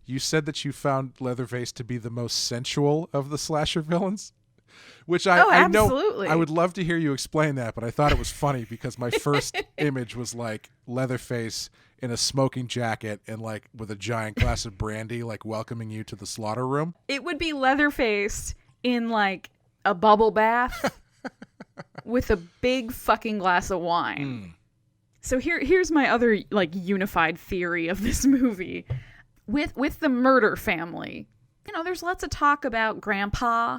you said that you found Leatherface to be the most sensual of the slasher villains, which I know absolutely. I would love to hear you explain that, but I thought it was funny because my first image was like Leatherface in a smoking jacket and like with a giant glass of brandy, like welcoming you to the slaughter room. It would be Leatherface in like a bubble bath with a big fucking glass of wine. So here's my other like unified theory of this movie. With the murder family, you know, there's lots of talk about Grandpa.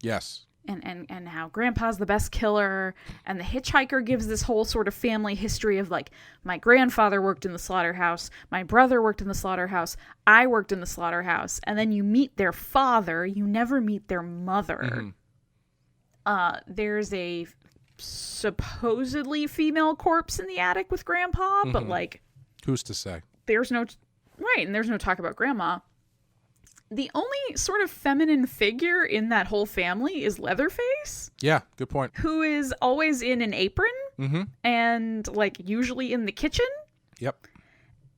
Yes. And how Grandpa's the best killer, and the hitchhiker gives this whole sort of family history of like, my grandfather worked in the slaughterhouse, my brother worked in the slaughterhouse, I worked in the slaughterhouse, and then you meet their father, you never meet their mother. There's a supposedly female corpse in the attic with Grandpa, but like, who's to say? There's no talk about Grandma. The only sort of feminine figure in that whole family is Leatherface. Yeah, good point. Who is always in an apron and like usually in the kitchen. Yep.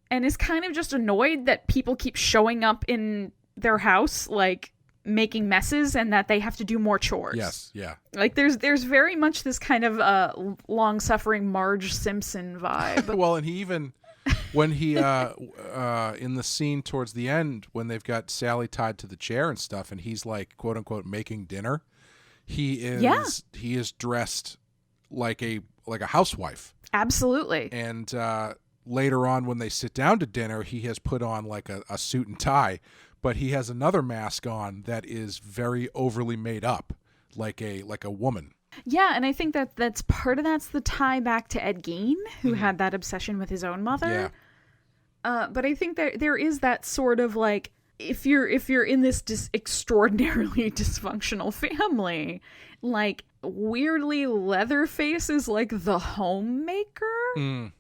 And is kind of just annoyed that people keep showing up in their house like making messes and that they have to do more chores. Yes, yeah. Like there's very much this kind of long-suffering Marge Simpson vibe. Well, and he even... when he in the scene towards the end when they've got Sally tied to the chair and stuff and he's like quote unquote making dinner, he is dressed like a housewife. Absolutely. And later on when they sit down to dinner, he has put on like a suit and tie, but he has another mask on that is very overly made up, like a woman. Yeah, and I think that's part of that's the tie back to Ed Gein, who had that obsession with his own mother. Yeah. But I think there is that sort of like, if you're in this extraordinarily dysfunctional family, like weirdly Leatherface is like the homemaker.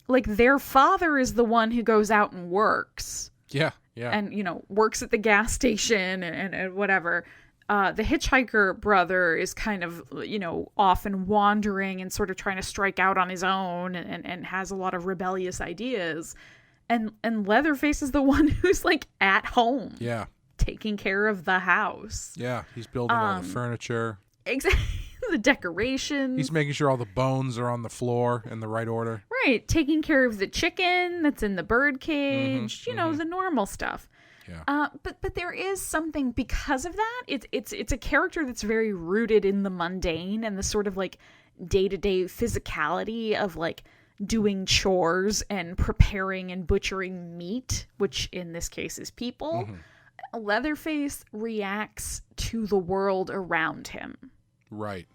Like their father is the one who goes out and works. Yeah, yeah. And, you know, works at the gas station and whatever. The hitchhiker brother is kind of, you know, often wandering and sort of trying to strike out on his own and has a lot of rebellious ideas. And Leatherface is the one who's like at home. Yeah. Taking care of the house. Yeah. He's building all the furniture. Exactly. The decorations. He's making sure all the bones are on the floor in the right order. Right. Taking care of the chicken that's in the bird cage. You know, the normal stuff. Yeah. But there is something because of that. It's a character that's very rooted in the mundane and the sort of like day-to-day physicality of like doing chores and preparing and butchering meat, which in this case is people. Leatherface reacts to the world around him. Right.